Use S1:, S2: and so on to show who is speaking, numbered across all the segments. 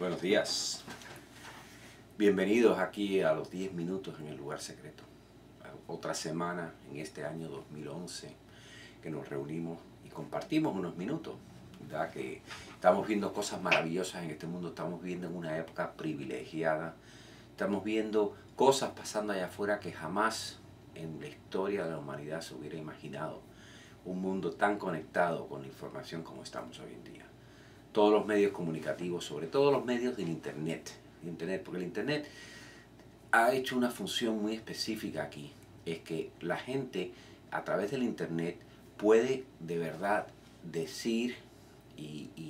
S1: Buenos días. Bienvenidos aquí a los 10 minutos en el lugar secreto. Otra semana en este año 2011 que nos reunimos y compartimos unos minutos, ¿verdad? Que estamos viendo cosas maravillosas en este mundo, estamos viviendo en una época privilegiada, estamos viendo cosas pasando allá afuera que jamás en la historia de la humanidad se hubiera imaginado. Un mundo tan conectado con la información como estamos hoy en día. Todos los medios comunicativos, sobre todo los medios del internet, porque el internet ha hecho una función muy específica aquí, es que la gente a través del internet puede de verdad decir y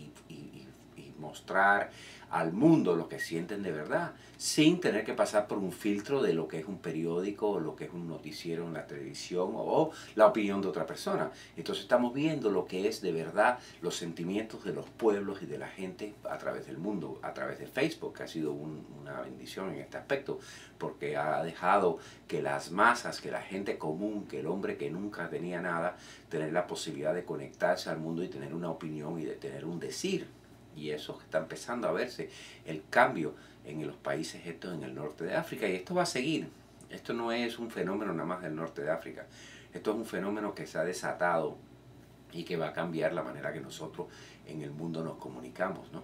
S1: mostrar al mundo lo que sienten de verdad, sin tener que pasar por un filtro de lo que es un periódico o lo que es un noticiero en la televisión o la opinión de otra persona. Entonces estamos viendo lo que es de verdad los sentimientos de los pueblos y de la gente a través del mundo, a través de Facebook, que ha sido una bendición en este aspecto, porque ha dejado que las masas, que la gente común, que el hombre que nunca tenía nada, tener la posibilidad de conectarse al mundo y tener una opinión y de tener un decir. Y eso está empezando a verse, el cambio en los países estos en el norte de África. Y esto va a seguir. Esto no es un fenómeno nada más del norte de África. Esto es un fenómeno que se ha desatado y que va a cambiar la manera que nosotros en el mundo nos comunicamos, ¿no?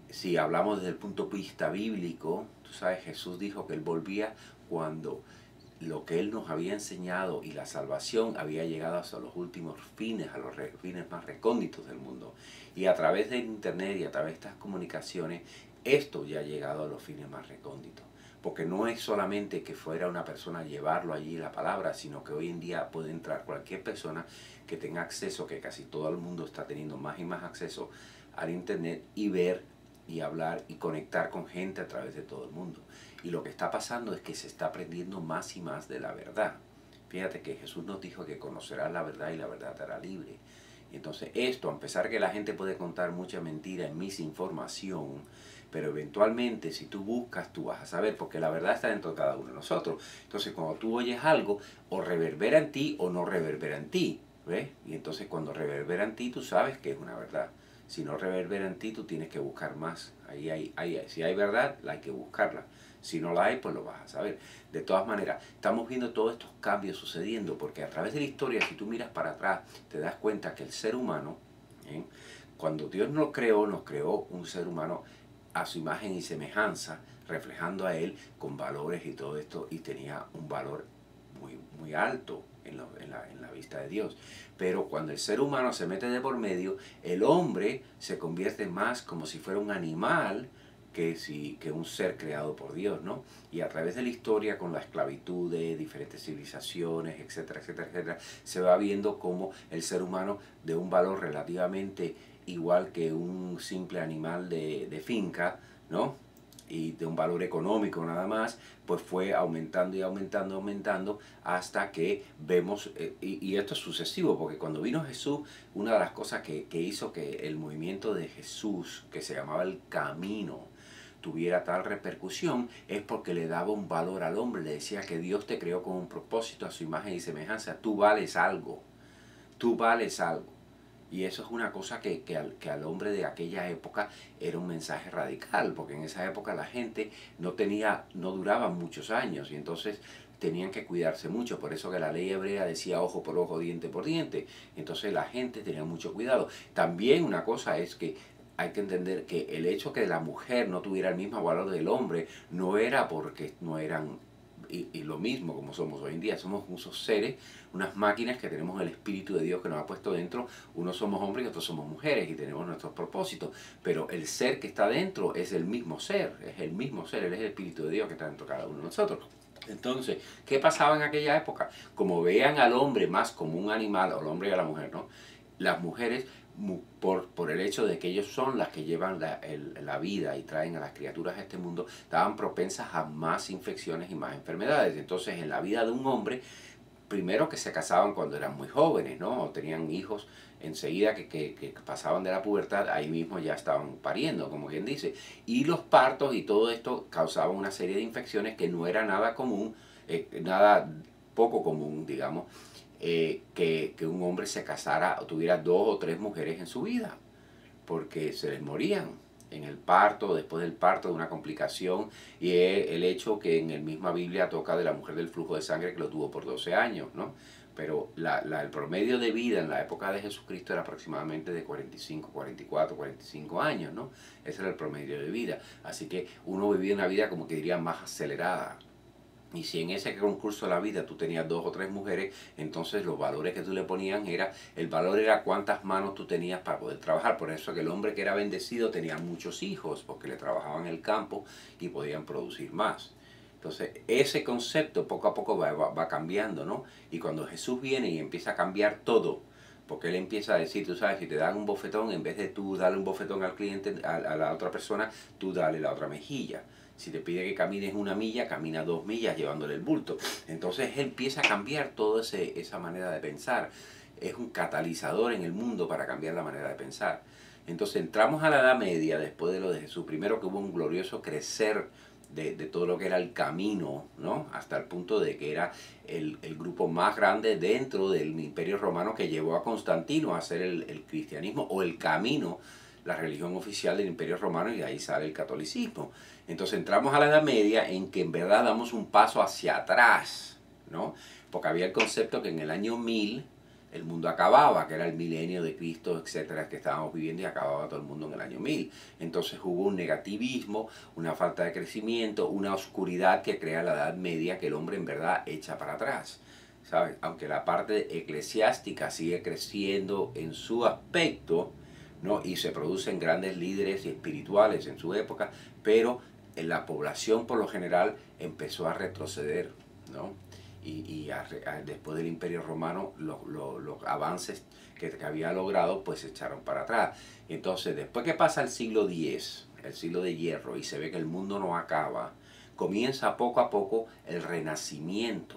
S1: Si hablamos desde el punto de vista bíblico, tú sabes, Jesús dijo que Él volvía cuando lo que Él nos había enseñado y la salvación había llegado hasta los últimos fines, a los fines más recónditos del mundo. Y a través de internet y a través de estas comunicaciones, esto ya ha llegado a los fines más recónditos. Porque no es solamente que fuera una persona a llevarlo allí la palabra, sino que hoy en día puede entrar cualquier persona que tenga acceso, que casi todo el mundo está teniendo más y más acceso al internet, y ver y hablar y conectar con gente a través de todo el mundo. Y lo que está pasando es que se está aprendiendo más y más de la verdad. Fíjate que Jesús nos dijo que conocerás la verdad y la verdad te hará libre. Entonces esto, a pesar que la gente puede contar mucha mentira en misinformación, pero eventualmente si tú buscas, tú vas a saber, porque la verdad está dentro de cada uno de nosotros. Entonces cuando tú oyes algo, o reverbera en ti o no reverbera en ti, ¿ves? Y entonces cuando reverbera en ti, tú sabes que es una verdad. Si no reverbera en ti, tú tienes que buscar más. Si hay verdad, hay que buscarla. Si no la hay, pues lo vas a saber. De todas maneras, estamos viendo todos estos cambios sucediendo, porque a través de la historia, si tú miras para atrás, te das cuenta que el ser humano, cuando Dios nos creó un ser humano a su imagen y semejanza, reflejando a Él con valores y todo esto, y tenía un valor muy alto en la vista de Dios. Pero cuando el ser humano se mete de por medio, el hombre se convierte más como si fuera un animal que un ser creado por Dios, ¿no? Y a través de la historia, con la esclavitud de diferentes civilizaciones, etcétera, etcétera, etcétera, se va viendo como el ser humano, de un valor relativamente igual que un simple animal de finca, ¿no? Y de un valor económico nada más, pues fue aumentando y aumentando, aumentando, hasta que vemos, y esto es sucesivo, porque cuando vino Jesús, una de las cosas que hizo que el movimiento de Jesús, que se llamaba el Camino, tuviera tal repercusión, es porque le daba un valor al hombre, le decía que Dios te creó con un propósito a su imagen y semejanza, tú vales algo, tú vales algo. Y eso es una cosa que al hombre de aquella época era un mensaje radical, porque en esa época la gente no duraba muchos años, y entonces tenían que cuidarse mucho. Por eso que la ley hebrea decía ojo por ojo, diente por diente. Entonces la gente tenía mucho cuidado. También una cosa es que hay que entender que el hecho que la mujer no tuviera el mismo valor del hombre no era porque no eran y lo mismo como somos hoy en día. Somos unos seres, unas máquinas que tenemos el Espíritu de Dios que nos ha puesto dentro. Unos somos hombres y otros somos mujeres, y tenemos nuestros propósitos, pero el ser que está dentro es el mismo ser, Él es el Espíritu de Dios que está dentro de cada uno de nosotros. Entonces, ¿qué pasaba en aquella época? Como veían al hombre más como un animal, o al hombre y a la mujer, ¿no? Las mujeres, por el hecho de que ellos son las que llevan la vida y traen a las criaturas a este mundo, estaban propensas a más infecciones y más enfermedades. Entonces, en la vida de un hombre, primero que se casaban cuando eran muy jóvenes, ¿no? O tenían hijos enseguida que pasaban de la pubertad, ahí mismo ya estaban pariendo, como quien dice. Y los partos y todo esto causaban una serie de infecciones que no era nada común, nada poco común, digamos, que un hombre se casara o tuviera 2 o 3 mujeres en su vida, porque se les morían. en el parto, después del parto, de una complicación, y el hecho que en la misma Biblia toca de la mujer del flujo de sangre que lo tuvo por 12 años, ¿no? Pero el promedio de vida en la época de Jesucristo era aproximadamente de 45, 44, 45 años, ¿no? Ese era el promedio de vida. Así que uno vivía una vida como que diría más acelerada. Y si en ese concurso de la vida tú tenías 2 o 3 mujeres, entonces los valores que tú le ponías el valor era cuántas manos tú tenías para poder trabajar. Por eso que el hombre que era bendecido tenía muchos hijos, porque le trabajaban en el campo y podían producir más. Entonces, ese concepto poco a poco va cambiando, ¿no? Y cuando Jesús viene y empieza a cambiar todo, porque él empieza a decir, tú sabes, si te dan un bofetón, en vez de tú darle un bofetón al cliente, a la otra persona, tú dale la otra mejilla. Si te pide que camines 1 milla, camina 2 millas llevándole el bulto. Entonces él empieza a cambiar toda esa manera de pensar. Es un catalizador en el mundo para cambiar la manera de pensar. Entonces entramos a la Edad Media después de lo de Jesús. Primero que hubo un glorioso crecer de todo lo que era el camino, ¿no? Hasta el punto de que era el grupo más grande dentro del Imperio Romano que llevó a Constantino a hacer el cristianismo o el camino, la religión oficial del Imperio Romano, y de ahí sale el catolicismo. Entonces entramos a la Edad Media en que en verdad damos un paso hacia atrás, ¿no? Porque había el concepto que en el año 1000 el mundo acababa, que era el milenio de Cristo, etcétera, que estábamos viviendo, y acababa todo el mundo en el año 1000. Entonces hubo un negativismo, una falta de crecimiento, una oscuridad que crea la Edad Media, que el hombre en verdad echa para atrás, ¿sabes? Aunque la parte eclesiástica sigue creciendo en su aspecto, ¿no? Y se producen grandes líderes espirituales en su época, pero en la población por lo general empezó a retroceder, ¿no? Después del Imperio Romano los avances que había logrado pues se echaron para atrás. Entonces después que pasa el siglo X, el siglo de hierro, y se ve que el mundo no acaba, comienza poco a poco el renacimiento.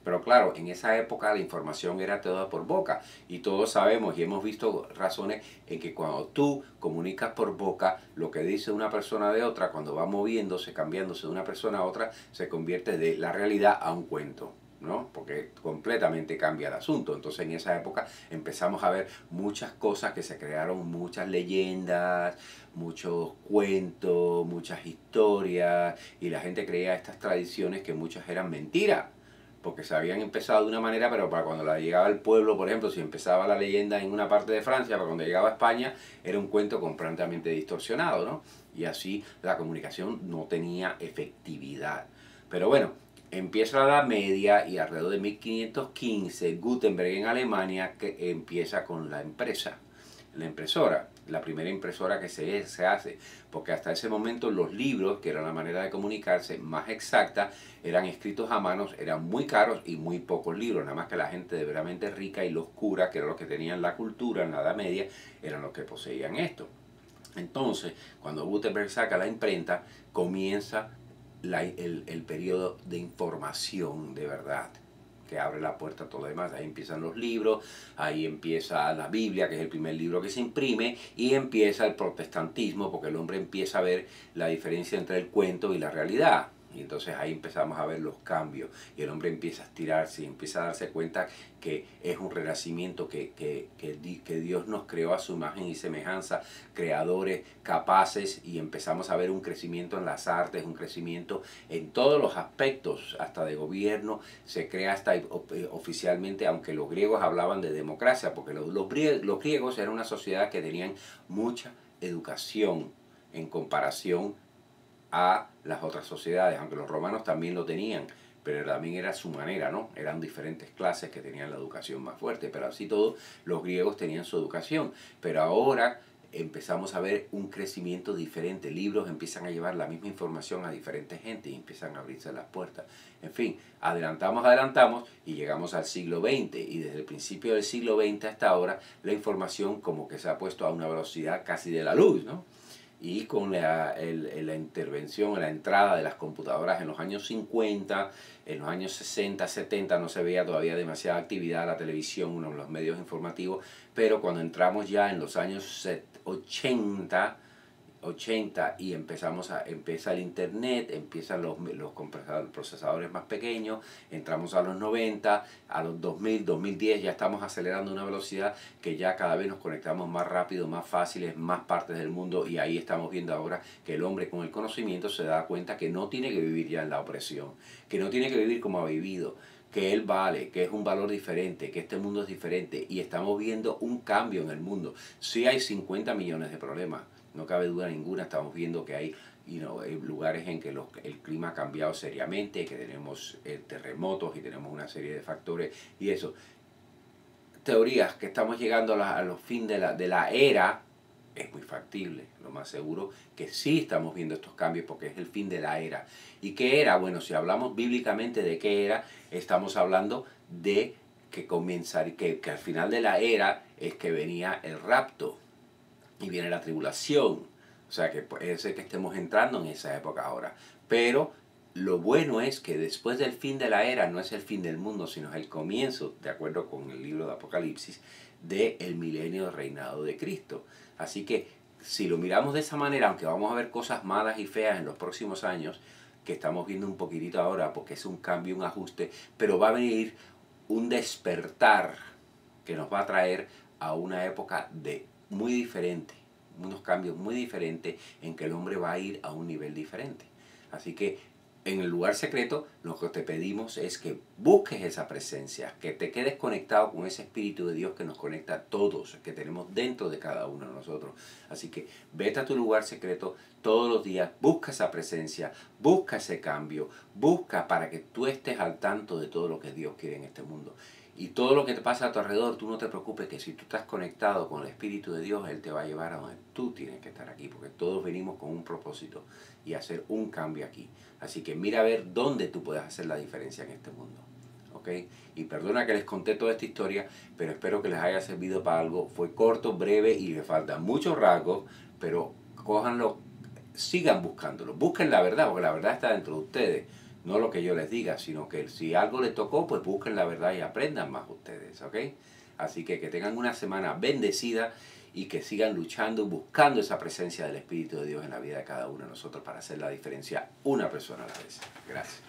S1: Pero claro, en esa época la información era toda por boca, y todos sabemos y hemos visto razones en que cuando tú comunicas por boca lo que dice una persona de otra, cuando va moviéndose, cambiándose de una persona a otra, se convierte de la realidad a un cuento, ¿no? Porque completamente cambia el asunto. Entonces en esa época empezamos a ver muchas cosas que se crearon, muchas leyendas, muchos cuentos, muchas historias, y la gente creía estas tradiciones que muchas eran mentiras, porque se habían empezado de una manera, pero para cuando la llegaba al pueblo, por ejemplo, si empezaba la leyenda en una parte de Francia, para cuando llegaba a España, era un cuento completamente distorsionado, ¿no? Y así la comunicación no tenía efectividad. Pero bueno, empieza la Edad Media, y alrededor de 1515, Gutenberg en Alemania que empieza con la impresa, la impresora, la primera impresora que se hace, porque hasta ese momento los libros, que era la manera de comunicarse más exacta, eran escritos a manos, eran muy caros y muy pocos libros, nada más que la gente de verdaderamente rica y los curas, que eran los que tenían la cultura en la Edad Media, eran los que poseían esto. Entonces, cuando Gutenberg saca la imprenta, comienza el periodo de información de verdad, que abre la puerta a todo lo demás. Ahí empiezan los libros, ahí empieza la Biblia, que es el primer libro que se imprime, y empieza el protestantismo, porque el hombre empieza a ver la diferencia entre el cuento y la realidad. Y entonces ahí empezamos a ver los cambios, y el hombre empieza a estirarse y empieza a darse cuenta que es un renacimiento, que Dios nos creó a su imagen y semejanza, creadores capaces, y empezamos a ver un crecimiento en las artes, un crecimiento en todos los aspectos, hasta de gobierno, se crea hasta oficialmente, aunque los griegos hablaban de democracia, porque los griegos eran una sociedad que tenían mucha educación en comparación a las otras sociedades, aunque los romanos también lo tenían, pero también era su manera, ¿no? Eran diferentes clases que tenían la educación más fuerte, pero así todo, los griegos tenían su educación. Pero ahora empezamos a ver un crecimiento diferente, libros empiezan a llevar la misma información a diferentes gente y empiezan a abrirse las puertas. En fin, adelantamos y llegamos al siglo XX, y desde el principio del siglo XX hasta ahora la información como que se ha puesto a una velocidad casi de la luz, ¿no? Y con la intervención, la entrada de las computadoras en los años 50, en los años 60, 70 no se veía todavía demasiada actividad, la televisión, los medios informativos, pero cuando entramos ya en los años 80, 80 y empieza el internet, empiezan los procesadores más pequeños, entramos a los 90, a los 2000, 2010 ya estamos acelerando a una velocidad que ya cada vez nos conectamos más rápido, más fáciles, más partes del mundo, y ahí estamos viendo ahora que el hombre con el conocimiento se da cuenta que no tiene que vivir ya en la opresión, que no tiene que vivir como ha vivido, que él vale, que es un valor diferente, que este mundo es diferente, y estamos viendo un cambio en el mundo. Sí hay 50 millones de problemas, no cabe duda ninguna, estamos viendo que hay lugares en que el clima ha cambiado seriamente, que tenemos terremotos y tenemos una serie de factores y eso. Teorías que estamos llegando a los fines de la era, es muy factible, lo más seguro que sí estamos viendo estos cambios porque es el fin de la era. ¿Y qué era? Bueno, si hablamos bíblicamente de qué era, estamos hablando de que al final de la era es que venía el rapto y viene la tribulación. O sea que puede ser que estemos entrando en esa época ahora. Pero lo bueno es que después del fin de la era no es el fin del mundo, sino es el comienzo, de acuerdo con el libro de Apocalipsis, del milenio de reinado de Cristo. Así que si lo miramos de esa manera, aunque vamos a ver cosas malas y feas en los próximos años, que estamos viendo un poquitito ahora porque es un cambio, un ajuste, pero va a venir un despertar que nos va a traer a una época muy diferente, unos cambios muy diferentes en que el hombre va a ir a un nivel diferente. Así que en el lugar secreto lo que te pedimos es que busques esa presencia, que te quedes conectado con ese Espíritu de Dios que nos conecta a todos, que tenemos dentro de cada uno de nosotros. Así que vete a tu lugar secreto todos los días, busca esa presencia, busca ese cambio, busca para que tú estés al tanto de todo lo que Dios quiere en este mundo. Y todo lo que te pasa a tu alrededor, tú no te preocupes, que si tú estás conectado con el Espíritu de Dios, Él te va a llevar a donde tú tienes que estar aquí, porque todos venimos con un propósito y hacer un cambio aquí. Así que mira a ver dónde tú puedes hacer la diferencia en este mundo. ¿Ok? Y perdona que les conté toda esta historia, pero espero que les haya servido para algo. Fue corto, breve y le faltan muchos rasgos, pero cójanlo, sigan buscándolo. Busquen la verdad, porque la verdad está dentro de ustedes. No lo que yo les diga, sino que si algo les tocó, pues busquen la verdad y aprendan más ustedes, ¿ok? Así que tengan una semana bendecida y que sigan luchando y buscando esa presencia del Espíritu de Dios en la vida de cada uno de nosotros para hacer la diferencia una persona a la vez. Gracias.